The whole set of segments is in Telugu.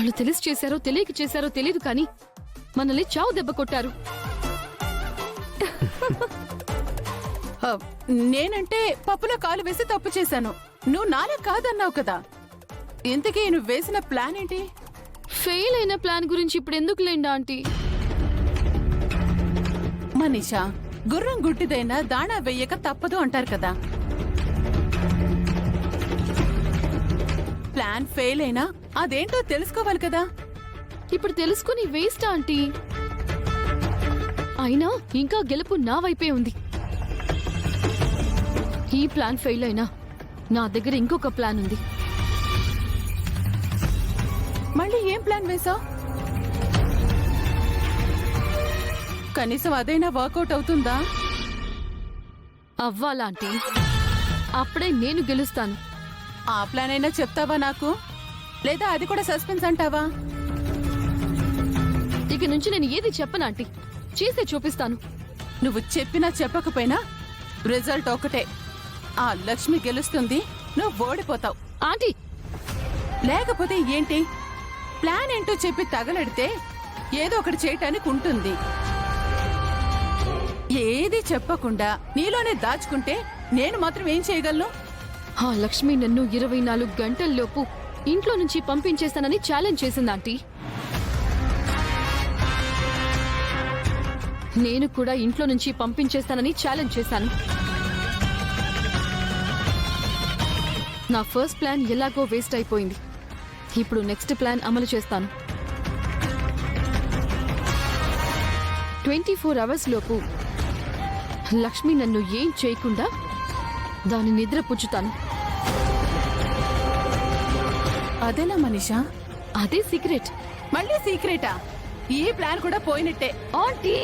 వాళ్ళు తెలిసి చేశారో తెలియక చేశారో తెలీదు కానీ మనల్ని చావు దెబ్బ కొట్టారు. నేనంటే పప్పులో కాలు వేసి తప్పు చేశాను. నువ్వు నాలా కాదన్నావు కదా. ఇంతకీ నువ్వు వేసిన ప్లాన్ ఏంటి? ఫెయిల్ అయిన ప్లాన్ గురించి ఇప్పుడు ఎందుకు లేండి ఆంటీ? మనీషా, గుర్రం గుడ్డిదైనా దాణా వెయ్యక తప్పదు అంటారు కదా. ప్లాన్ ఫెయిల్ అయినా అదేంటో తెలుసుకోవాలి కదా. ఇప్పుడు తెలుసుకుని వేస్ట్ ఆంటీ. అయినా ఇంకా గెలుపు నా వైపే ఉంది. ఈ ప్లాన్ ఫెయిల్ అయినా నా దగ్గర ఇంకొక ప్లాన్ ఉంది. మళ్ళీ ఏం ప్లాన్ వేసావు? కనీసం అదైనా వర్కౌట్ అవుతుందా? అవ్వాలాంటీ, అప్పుడే నేను గెలుస్తాను. ఆ ప్లాన్ అయినా చెప్తావా నాకు? లేదా అది కూడా సస్పెన్స్ అంటావా? ఇక నుంచి నేను ఏది చెప్పనాంటీ, చేసే చూపిస్తాను. నువ్వు చెప్పినా చెప్పకపోయినా రిజల్ట్ ఒకటే. ఆ లక్ష్మి గెలుస్తుంది, నువ్వు ఓడిపోతావు. ఆంటీ, లేకపోతే ఏంటి? ప్లాన్ ఏంటో చెప్పి తగలడితే ఏదో ఒకటి చేయటానికి ఉంటుంది. ఏది చెప్పకుండా నీలోనే దాచుకుంటే నేను మాత్రం ఏం చేయగలను? ఆ లక్ష్మి నన్ను 24 గంటల్లోపు ఇంట్లో నుంచి పంపించేస్తానని ఛాలెంజ్ చేసింది ఆంటీ. నేను కూడా ఇంట్లో నుంచి పంపించేస్తానని ఛాలెంజ్ చేశాను. నా ఫస్ట్ ప్లాన్ ఎలాగో వేస్ట్ అయిపోయింది. ఇప్పుడు నెక్స్ట్ ప్లాన్ అమలు చేస్తాను. 24 అవర్స్ లోపు లక్ష్మి నన్ను ఏం చేయకుండా దాని నిద్ర పుచ్చుతాను. అదేనా మనీషా? అదే సీక్రెట్. మళ్ళీ సీక్రెటా? ఈ ప్లాన్ కూడా పోయినట్టే. ఆంటీ,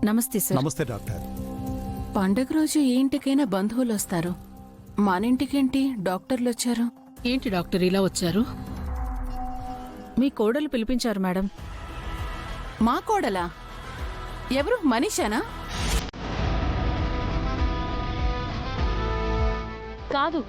నమస్తే సార్. నమస్తే డాక్టర్. పండగ రోజు ఏ ఇంటికైనా బంధువులు వస్తారు, మన ఇంటికేంటి డాక్టర్లు వచ్చారు? ఏంటి డాక్టర్ ఇలా వచ్చారు? మీ కోడలు పిలిపించారు మేడం. మా కోడలా? ఎవరు? మనీషానా? కాదు,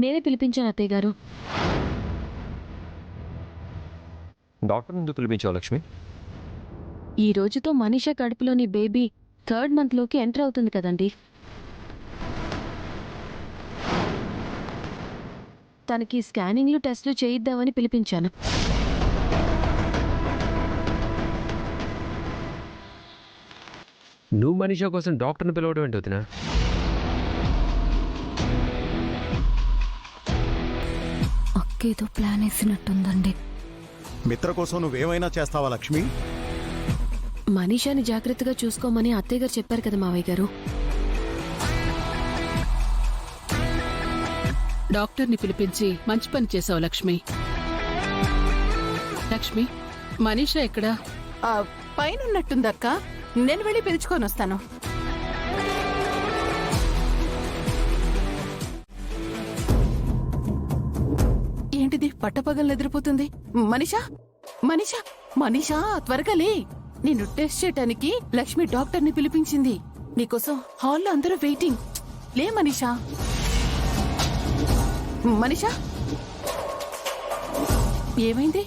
నేనే పిలిపించాను అత్తయ్య గారు. డాక్టర్ ఎందుకు పిలిపించావు లక్ష్మి? ఈ రోజుతో మనీషా కడుపులోని బేబీ 3rd మంత్లోకి ఎంటర్ అవుతుంది కదండి. తనకి స్కానింగ్లు టెస్టులు చేయిద్దామని పిలిపించాను. నువ్వు మనీషా కోసం డాక్టర్ని పిలవడం ఏంటి వదినా? అక్కేదో ప్లాన్ వేసినట్టుందండి. మిత్ర కోసం నువ్వేమైనా చేస్తావా లక్ష్మి? మనీషాని జాగ్రత్తగా చూసుకోమని అత్తయ్య గారు చెప్పారు కదా మావయ్య గారు. డాక్టర్ని పిలిపించి మంచి పని చేసావు లక్ష్మి. లక్ష్మి, మనీషా ఎక్కడా? పైనున్నట్టుందక్క. నేను వెళ్ళి పిలుచుకొని వస్తాను. ఏంటిది పట్టపగలు నిద్రపోతుంది? మనీషా, మనీషా, మనీషా, త్వరగా లే. నిన్ను టెస్ట్ చేయటానికి లక్ష్మి డాక్టర్ని పిలిపించింది. నీకోసం హాల్లో అందరూ వెయిటింగ్. లే మనీషా. మనీషా, ఏమైంది?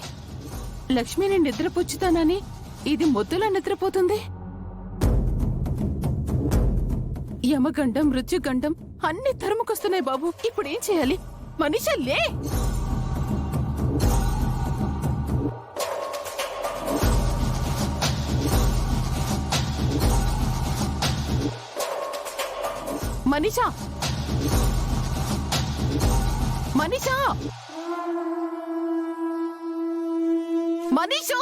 లక్ష్మి నేను నిద్రపుచ్చుతానని ఇది మొద్దులా నిద్రపోతుంది. యమగండం, మృత్యుగండం అన్ని తరుముకొస్తున్నాయి బాబు. ఇప్పుడు ఏం చేయాలి? మనీషా లే. మనీషా, మనీషా, మనీషా.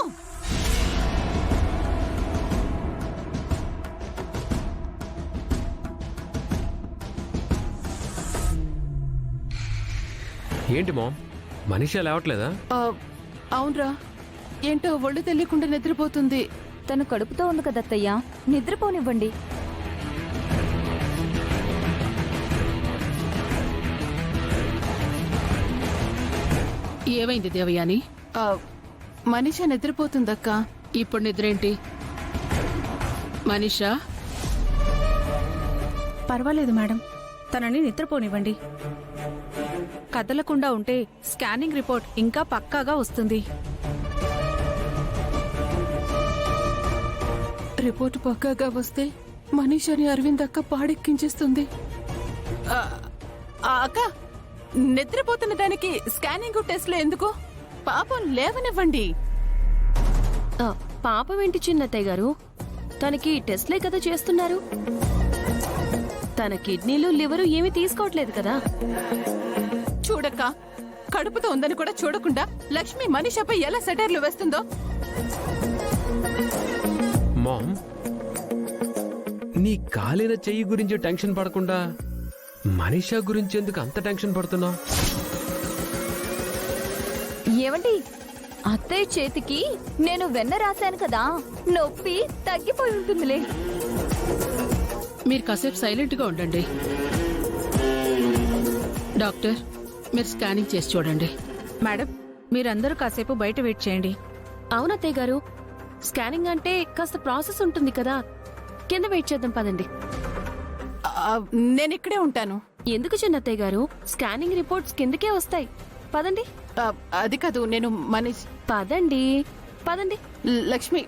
ఏంటి మామ్, మనీషా లేవట్లేదా? అవునరా, ఏంటో ఒళ్ళు తెలియకుండా నిద్రపోతుంది. తను కడుపుతో ఉంది కదా అత్తయ్య, నిద్రపోనివ్వండి. ఏమైంది దేవయాని? ఆ, మనీష నిద్రపోతుందక్క. ఇప్పుడు నిద్రేంటి? మనీషా, పర్వాలేదు మేడం, తనని నిద్రపోనివ్వండి. కదలకుండా ఉంటే స్కానింగ్ రిపోర్ట్ ఇంకా పక్కాగా వస్తుంది. రిపోర్టు పక్కాగా వస్తే మనీషని అరవింద్ అక్క పాడెక్కించేస్తుంది. ఆ, ఆ అక్క, నిద్రపోతున్న దానికి స్కానింగ్ టెస్ట్లు ఎందుకు? పాపం లేవనివ్వండి. పాపం ఏంటి చిన్నత్తయ్య గారు, తనకి టెస్ట్లే కదా చేస్తున్నారు. తన కిడ్నీలు లివరు ఏమీ తీసుకోవట్లేదు కదా. చూడక్క, కడుపుతో ఉందని కూడా చూడకుండా లక్ష్మి మనీషపై ఎలా సెటైర్లు వేస్తుందో. మామ్, నీ కాలిన చెయ్యి గురించి టెన్షన్ పడకుండా మనీషా గురించి ఎందుకు అంత టెన్షన్ పడుతున్నావు? ఏమండి, అత్తయ్య చేతికి నేను వెన్న రాశాను కదా, నొప్పి తగ్గిపోయి ఉంటుందిలే. మీరు కాసేపు సైలెంట్గా ఉండండి. డాక్టర్, మీరు స్కానింగ్ చేసి చూడండి. మేడం, మీరందరూ కాసేపు బయట వెయిట్ చేయండి. అవునత్తయ్య గారు, స్కానింగ్ అంటే కాస్త ప్రాసెస్ ఉంటుంది కదా. కింద వెయిట్ చేద్దాం పదండి. ఆ, నేను ఇక్కడే ఉంటాను. ఎందుకు చిన్నత్తయ్య గారు, స్కానింగ్ రిపోర్ట్స్ కిందకే వస్తాయి. పదండి. అది కాదు, నేను మనీష్ పదండి పదండి. లక్ష్మి